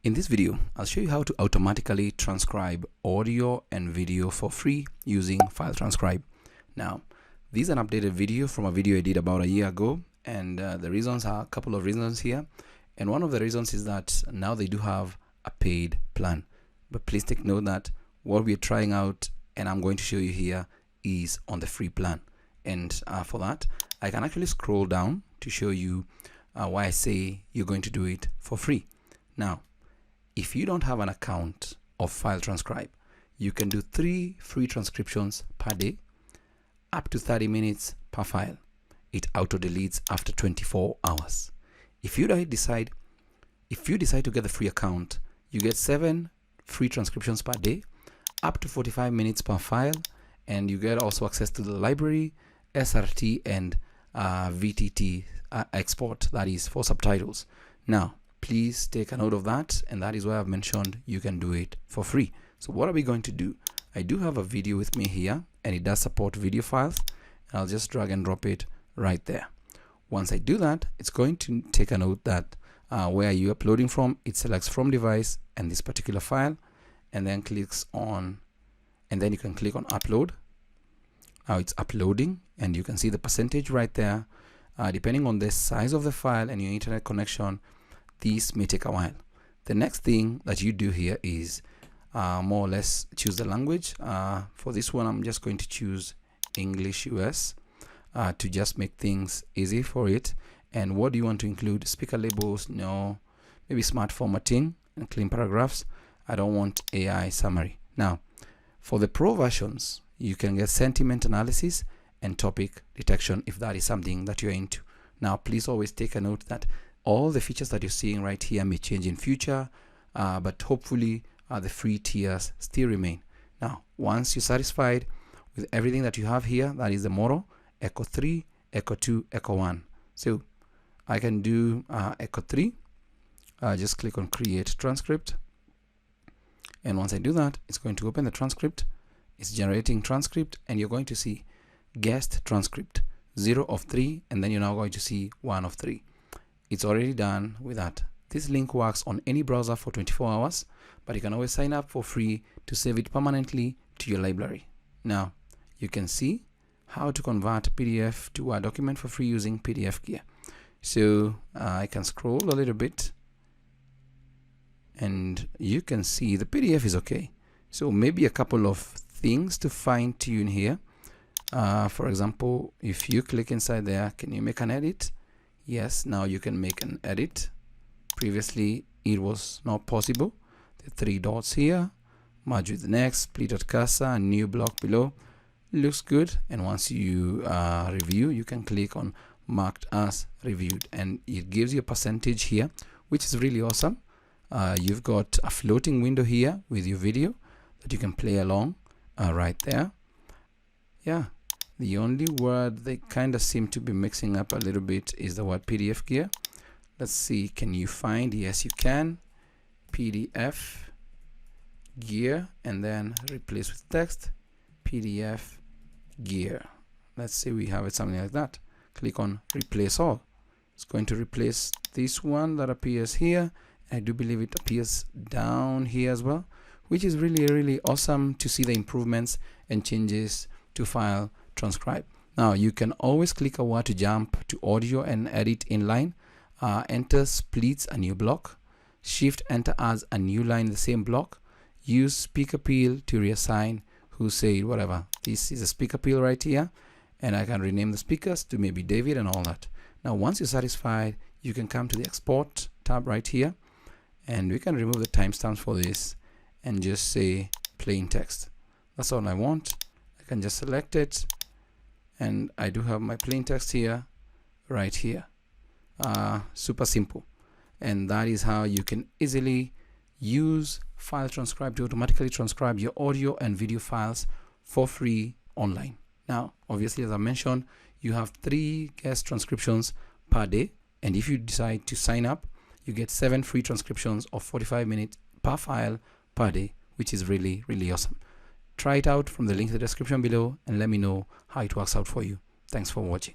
In this video, I'll show you how to automatically transcribe audio and video for free using FileTranscribe. Now, this is an updated video from a video I did about a year ago, and the reasons are a couple of reasons here. And one of the reasons is that now they do have a paid plan. But please take note that what we're trying out and I'm going to show you here is on the free plan. And for that, I can actually scroll down to show you why I say you're going to do it for free. Now, if you don't have an account of FileTranscribe, you can do 3 free transcriptions per day, up to 30 minutes per file. It auto deletes after 24 hours. If you decide to get the free account, you get 7 free transcriptions per day, up to 45 minutes per file, and you get also access to the library, SRT, and VTT export, that is for subtitles. Now, please take a note of that, and that is why I've mentioned you can do it for free. So what are we going to do? I do have a video with me here, and it does support video files, and I'll just drag and drop it right there. Once I do that, it's going to take a note that where are you uploading from. It selects from device and this particular file, and then clicks on, and then you can click on upload. Now it's uploading, and you can see the percentage right there. Depending on the size of the file and your internet connection, this may take a while. The next thing that you do here is more or less choose the language. For this one, I'm just going to choose English US to just make things easy for it. And what do you want to include? Speaker labels? No. Maybe smart formatting and clean paragraphs. I don't want AI summary. Now, for the pro versions, you can get sentiment analysis and topic detection if that is something that you're into. Now, please always take a note that all the features that you're seeing right here may change in future, but hopefully the free tiers still remain. Now, once you're satisfied with everything that you have here, that is the model, Echo 3, Echo 2, Echo 1. So I can do Echo 3. Just click on Create Transcript. And once I do that, it's going to open the transcript. It's generating transcript, and you're going to see guest transcript 0 of 3, and then you're now going to see 1 of 3. It's already done with that. This link works on any browser for 24 hours, but you can always sign up for free to save it permanently to your library. Now, you can see how to convert PDF to a document for free using PDF Gear. So I can scroll a little bit, and you can see the PDF is okay. So maybe a couple of things to fine tune here. For example, if you click inside there, can you make an edit? Yes, now you can make an edit. Previously, it was not possible. The 3 dots here, merge with next, split at cursor, new block below. Looks good. And once you review, you can click on marked as reviewed, and it gives you a percentage here, which is really awesome. You've got a floating window here with your video that you can play along right there. Yeah. The only word they kind of seem to be mixing up a little bit is the word PDF Gear. Let's see, can you find? Yes, you can. PDF Gear, and then replace with text, PDF Gear. Let's say we have it something like that. Click on replace all. It's going to replace this one that appears here. I do believe it appears down here as well, which is really awesome to see the improvements and changes to FileTranscribe. Now, you can always click a word to jump to audio and edit inline. Enter splits a new block. Shift enter adds a new line in the same block. Use speaker peel to reassign who said whatever. This is a speaker peel right here, and I can rename the speakers to maybe David and all that. Now, once you're satisfied, you can come to the export tab right here, and we can remove the timestamps for this and just say plain text. That's all I want. I can just select it, and I do have my plain text here, right here. Super simple. And that is how you can easily use FileTranscribe to automatically transcribe your audio and video files for free online. Now, obviously, as I mentioned, you have 3 guest transcriptions per day, and if you decide to sign up, you get 7 free transcriptions of 45 minutes per file per day, which is really awesome. Try it out from the link in the description below and let me know how it works out for you. Thanks for watching.